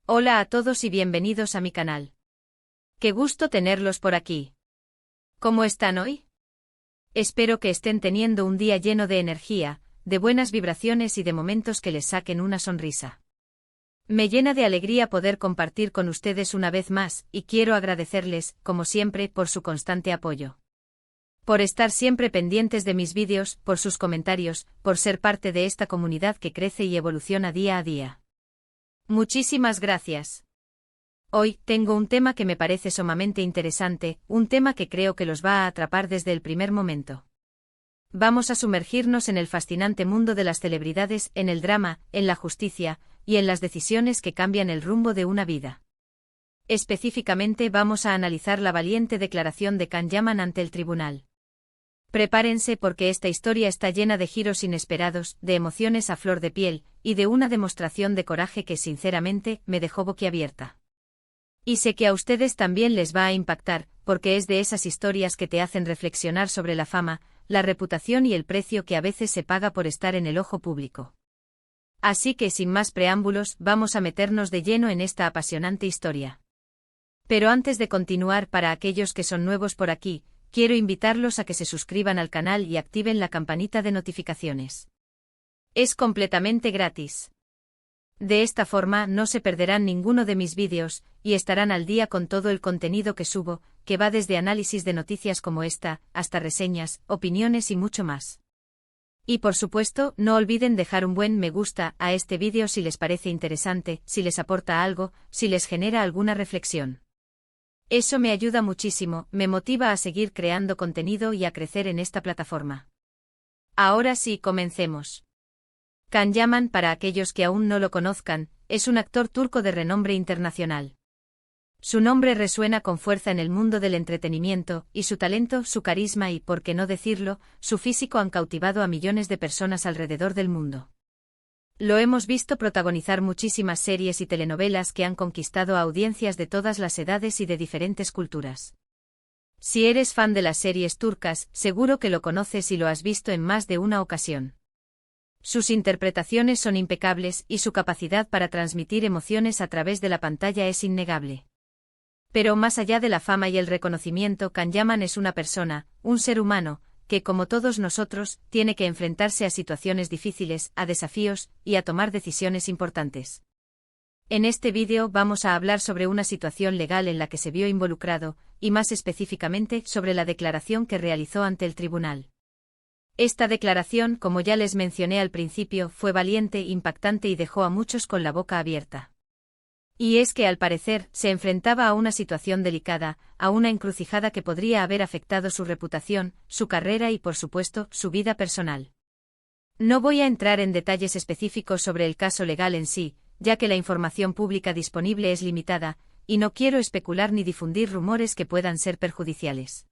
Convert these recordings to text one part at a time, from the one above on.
Hola a todos y bienvenidos a mi canal. Qué gusto tenerlos por aquí. ¿Cómo están hoy? Espero que estén teniendo un día lleno de energía, de buenas vibraciones y de momentos que les saquen una sonrisa. Me llena de alegría poder compartir con ustedes una vez más, y quiero agradecerles, como siempre, por su constante apoyo. Por estar siempre pendientes de mis vídeos, por sus comentarios, por ser parte de esta comunidad que crece y evoluciona día a día. Muchísimas gracias. Hoy, tengo un tema que me parece sumamente interesante, un tema que creo que los va a atrapar desde el primer momento. Vamos a sumergirnos en el fascinante mundo de las celebridades, en el drama, en la justicia, y en las decisiones que cambian el rumbo de una vida. Específicamente vamos a analizar la valiente declaración de Can Yaman ante el tribunal. Prepárense porque esta historia está llena de giros inesperados, de emociones a flor de piel, y de una demostración de coraje que sinceramente me dejó boquiabierta. Y sé que a ustedes también les va a impactar, porque es de esas historias que te hacen reflexionar sobre la fama, la reputación y el precio que a veces se paga por estar en el ojo público. Así que sin más preámbulos, vamos a meternos de lleno en esta apasionante historia. Pero antes de continuar, para aquellos que son nuevos por aquí, quiero invitarlos a que se suscriban al canal y activen la campanita de notificaciones. Es completamente gratis. De esta forma no se perderán ninguno de mis vídeos, y estarán al día con todo el contenido que subo, que va desde análisis de noticias como esta, hasta reseñas, opiniones y mucho más. Y por supuesto, no olviden dejar un buen me gusta a este vídeo si les parece interesante, si les aporta algo, si les genera alguna reflexión. Eso me ayuda muchísimo, me motiva a seguir creando contenido y a crecer en esta plataforma. Ahora sí, comencemos. Can Yaman, para aquellos que aún no lo conozcan, es un actor turco de renombre internacional. Su nombre resuena con fuerza en el mundo del entretenimiento, y su talento, su carisma y, por qué no decirlo, su físico han cautivado a millones de personas alrededor del mundo. Lo hemos visto protagonizar muchísimas series y telenovelas que han conquistado a audiencias de todas las edades y de diferentes culturas. Si eres fan de las series turcas, seguro que lo conoces y lo has visto en más de una ocasión. Sus interpretaciones son impecables y su capacidad para transmitir emociones a través de la pantalla es innegable. Pero más allá de la fama y el reconocimiento, Can Yaman es una persona, un ser humano, que como todos nosotros, tiene que enfrentarse a situaciones difíciles, a desafíos, y a tomar decisiones importantes. En este vídeo vamos a hablar sobre una situación legal en la que se vio involucrado, y más específicamente sobre la declaración que realizó ante el tribunal. Esta declaración, como ya les mencioné al principio, fue valiente, impactante y dejó a muchos con la boca abierta. Y es que al parecer, se enfrentaba a una situación delicada, a una encrucijada que podría haber afectado su reputación, su carrera y por supuesto, su vida personal. No voy a entrar en detalles específicos sobre el caso legal en sí, ya que la información pública disponible es limitada, y no quiero especular ni difundir rumores que puedan ser perjudiciales.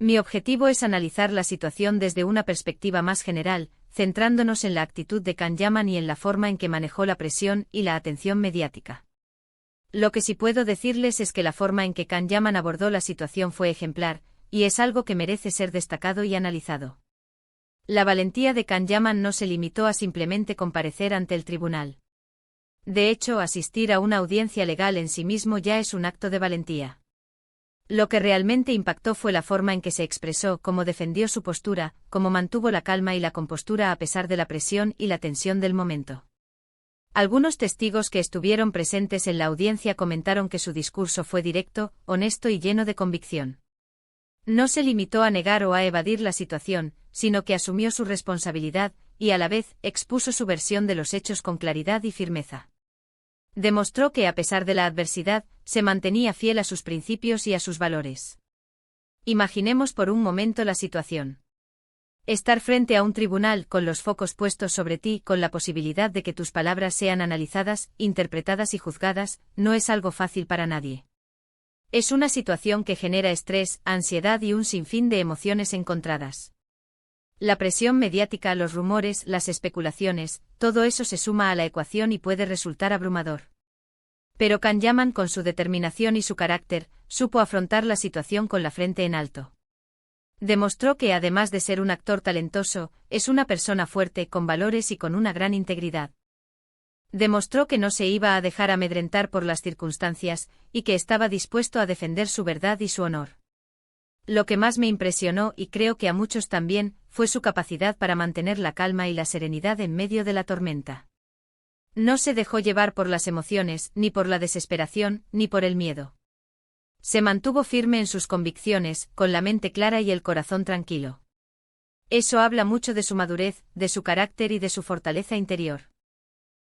Mi objetivo es analizar la situación desde una perspectiva más general, centrándonos en la actitud de Can Yaman y en la forma en que manejó la presión y la atención mediática. Lo que sí puedo decirles es que la forma en que Can Yaman abordó la situación fue ejemplar, y es algo que merece ser destacado y analizado. La valentía de Can Yaman no se limitó a simplemente comparecer ante el tribunal. De hecho, asistir a una audiencia legal en sí mismo ya es un acto de valentía. Lo que realmente impactó fue la forma en que se expresó, cómo defendió su postura, cómo mantuvo la calma y la compostura a pesar de la presión y la tensión del momento. Algunos testigos que estuvieron presentes en la audiencia comentaron que su discurso fue directo, honesto y lleno de convicción. No se limitó a negar o a evadir la situación, sino que asumió su responsabilidad, y a la vez, expuso su versión de los hechos con claridad y firmeza. Demostró que a pesar de la adversidad, se mantenía fiel a sus principios y a sus valores. Imaginemos por un momento la situación. Estar frente a un tribunal con los focos puestos sobre ti, con la posibilidad de que tus palabras sean analizadas, interpretadas y juzgadas, no es algo fácil para nadie. Es una situación que genera estrés, ansiedad y un sinfín de emociones encontradas. La presión mediática, los rumores, las especulaciones, todo eso se suma a la ecuación y puede resultar abrumador. Pero Can Yaman, con su determinación y su carácter, supo afrontar la situación con la frente en alto. Demostró que además de ser un actor talentoso, es una persona fuerte, con valores y con una gran integridad. Demostró que no se iba a dejar amedrentar por las circunstancias, y que estaba dispuesto a defender su verdad y su honor. Lo que más me impresionó, y creo que a muchos también, fue su capacidad para mantener la calma y la serenidad en medio de la tormenta. No se dejó llevar por las emociones, ni por la desesperación, ni por el miedo. Se mantuvo firme en sus convicciones, con la mente clara y el corazón tranquilo. Eso habla mucho de su madurez, de su carácter y de su fortaleza interior.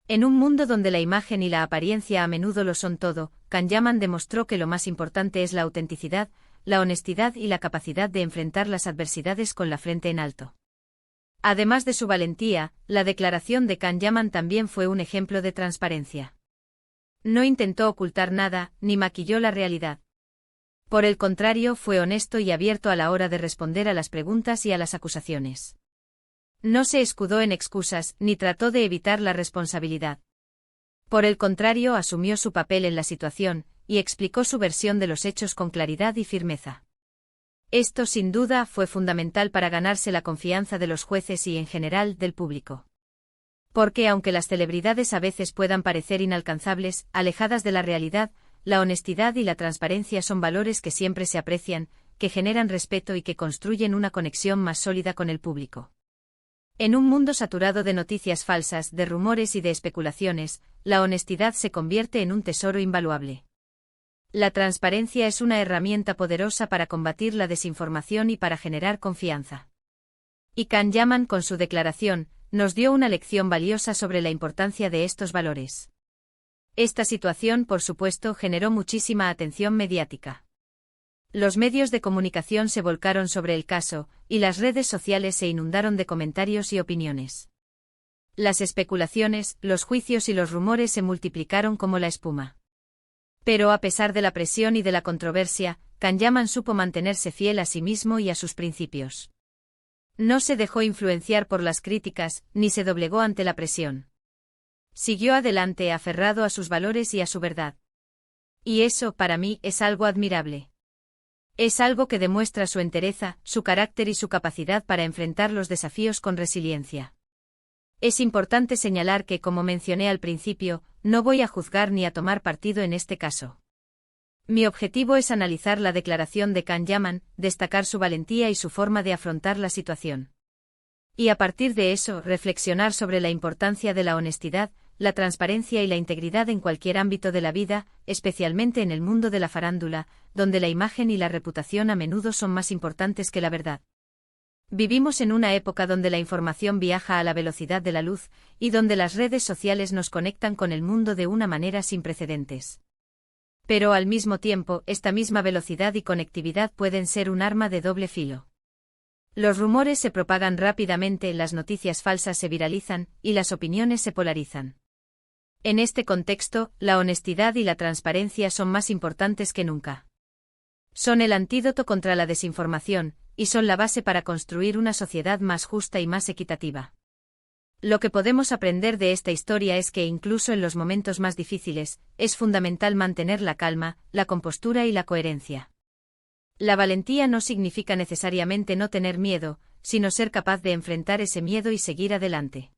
En un mundo donde la imagen y la apariencia a menudo lo son todo, Can Yaman demostró que lo más importante es la autenticidad, la honestidad y la capacidad de enfrentar las adversidades con la frente en alto. Además de su valentía, la declaración de Can Yaman también fue un ejemplo de transparencia. No intentó ocultar nada, ni maquilló la realidad. Por el contrario, fue honesto y abierto a la hora de responder a las preguntas y a las acusaciones. No se escudó en excusas, ni trató de evitar la responsabilidad. Por el contrario, asumió su papel en la situación, y explicó su versión de los hechos con claridad y firmeza. Esto, sin duda, fue fundamental para ganarse la confianza de los jueces y, en general, del público. Porque aunque las celebridades a veces puedan parecer inalcanzables, alejadas de la realidad, la honestidad y la transparencia son valores que siempre se aprecian, que generan respeto y que construyen una conexión más sólida con el público. En un mundo saturado de noticias falsas, de rumores y de especulaciones, la honestidad se convierte en un tesoro invaluable. La transparencia es una herramienta poderosa para combatir la desinformación y para generar confianza. Y Can Yaman, con su declaración, nos dio una lección valiosa sobre la importancia de estos valores. Esta situación, por supuesto, generó muchísima atención mediática. Los medios de comunicación se volcaron sobre el caso, y las redes sociales se inundaron de comentarios y opiniones. Las especulaciones, los juicios y los rumores se multiplicaron como la espuma. Pero a pesar de la presión y de la controversia, Can Yaman supo mantenerse fiel a sí mismo y a sus principios. No se dejó influenciar por las críticas, ni se doblegó ante la presión. Siguió adelante aferrado a sus valores y a su verdad. Y eso, para mí, es algo admirable. Es algo que demuestra su entereza, su carácter y su capacidad para enfrentar los desafíos con resiliencia. Es importante señalar que, como mencioné al principio, no voy a juzgar ni a tomar partido en este caso. Mi objetivo es analizar la declaración de Can Yaman, destacar su valentía y su forma de afrontar la situación. Y a partir de eso, reflexionar sobre la importancia de la honestidad, la transparencia y la integridad en cualquier ámbito de la vida, especialmente en el mundo de la farándula, donde la imagen y la reputación a menudo son más importantes que la verdad. Vivimos en una época donde la información viaja a la velocidad de la luz, y donde las redes sociales nos conectan con el mundo de una manera sin precedentes. Pero al mismo tiempo, esta misma velocidad y conectividad pueden ser un arma de doble filo. Los rumores se propagan rápidamente, las noticias falsas se viralizan, y las opiniones se polarizan. En este contexto, la honestidad y la transparencia son más importantes que nunca. Son el antídoto contra la desinformación, y son la base para construir una sociedad más justa y más equitativa. Lo que podemos aprender de esta historia es que incluso en los momentos más difíciles, es fundamental mantener la calma, la compostura y la coherencia. La valentía no significa necesariamente no tener miedo, sino ser capaz de enfrentar ese miedo y seguir adelante.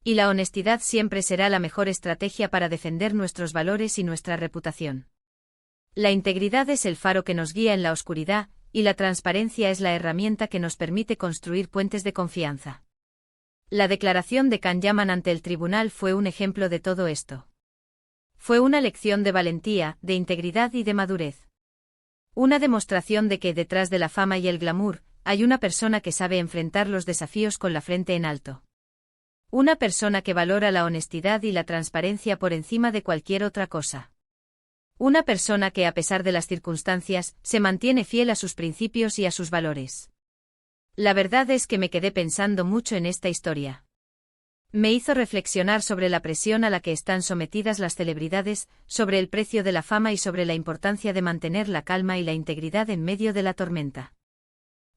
Y la honestidad siempre será la mejor estrategia para defender nuestros valores y nuestra reputación. La integridad es el faro que nos guía en la oscuridad, y la transparencia es la herramienta que nos permite construir puentes de confianza. La declaración de Can Yaman ante el tribunal fue un ejemplo de todo esto. Fue una lección de valentía, de integridad y de madurez. Una demostración de que detrás de la fama y el glamour, hay una persona que sabe enfrentar los desafíos con la frente en alto. Una persona que valora la honestidad y la transparencia por encima de cualquier otra cosa. Una persona que, a pesar de las circunstancias, se mantiene fiel a sus principios y a sus valores. La verdad es que me quedé pensando mucho en esta historia. Me hizo reflexionar sobre la presión a la que están sometidas las celebridades, sobre el precio de la fama y sobre la importancia de mantener la calma y la integridad en medio de la tormenta.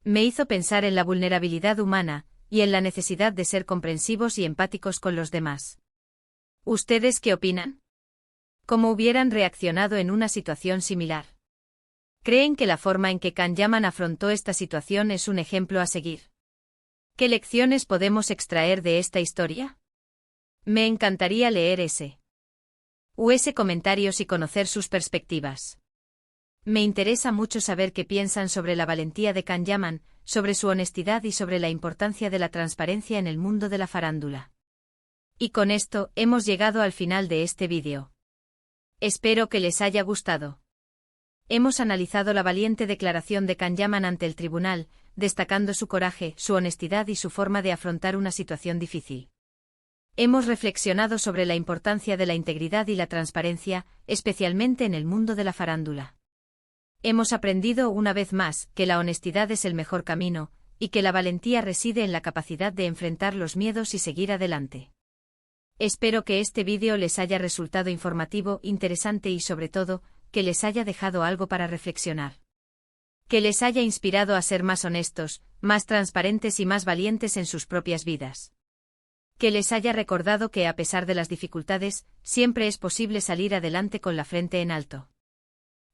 Me hizo pensar en la vulnerabilidad humana, y en la necesidad de ser comprensivos y empáticos con los demás. ¿Ustedes qué opinan? ¿Cómo hubieran reaccionado en una situación similar? ¿Creen que la forma en que Can Yaman afrontó esta situación es un ejemplo a seguir? ¿Qué lecciones podemos extraer de esta historia? Me encantaría leer ese comentarios y conocer sus perspectivas. Me interesa mucho saber qué piensan sobre la valentía de Can Yaman, sobre su honestidad y sobre la importancia de la transparencia en el mundo de la farándula. Y con esto, hemos llegado al final de este vídeo. Espero que les haya gustado. Hemos analizado la valiente declaración de Can Yaman ante el tribunal, destacando su coraje, su honestidad y su forma de afrontar una situación difícil. Hemos reflexionado sobre la importancia de la integridad y la transparencia, especialmente en el mundo de la farándula. Hemos aprendido una vez más que la honestidad es el mejor camino, y que la valentía reside en la capacidad de enfrentar los miedos y seguir adelante. Espero que este vídeo les haya resultado informativo, interesante y sobre todo, que les haya dejado algo para reflexionar. Que les haya inspirado a ser más honestos, más transparentes y más valientes en sus propias vidas. Que les haya recordado que a pesar de las dificultades, siempre es posible salir adelante con la frente en alto.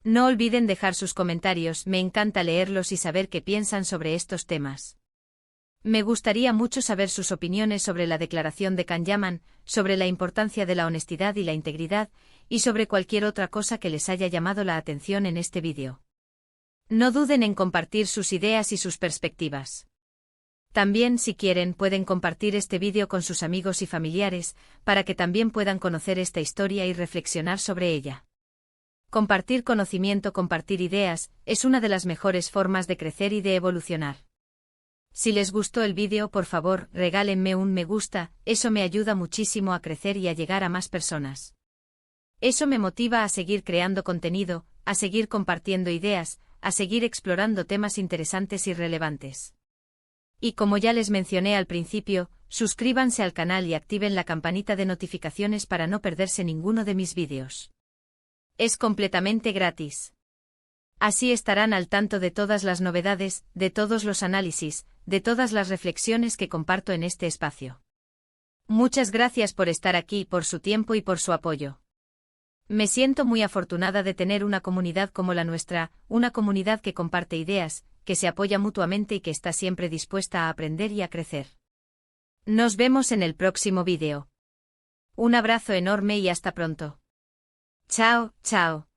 No olviden dejar sus comentarios, me encanta leerlos y saber qué piensan sobre estos temas. Me gustaría mucho saber sus opiniones sobre la declaración de Can Yaman, sobre la importancia de la honestidad y la integridad, y sobre cualquier otra cosa que les haya llamado la atención en este vídeo. No duden en compartir sus ideas y sus perspectivas. También, si quieren, pueden compartir este vídeo con sus amigos y familiares, para que también puedan conocer esta historia y reflexionar sobre ella. Compartir conocimiento, compartir ideas, es una de las mejores formas de crecer y de evolucionar. Si les gustó el vídeo, por favor, regálenme un me gusta, eso me ayuda muchísimo a crecer y a llegar a más personas. Eso me motiva a seguir creando contenido, a seguir compartiendo ideas, a seguir explorando temas interesantes y relevantes. Y como ya les mencioné al principio, suscríbanse al canal y activen la campanita de notificaciones para no perderse ninguno de mis vídeos. Es completamente gratis. Así estarán al tanto de todas las novedades, de todos los análisis, de todas las reflexiones que comparto en este espacio. Muchas gracias por estar aquí, por su tiempo y por su apoyo. Me siento muy afortunada de tener una comunidad como la nuestra, una comunidad que comparte ideas, que se apoya mutuamente y que está siempre dispuesta a aprender y a crecer. Nos vemos en el próximo vídeo. Un abrazo enorme y hasta pronto. Chao, chao.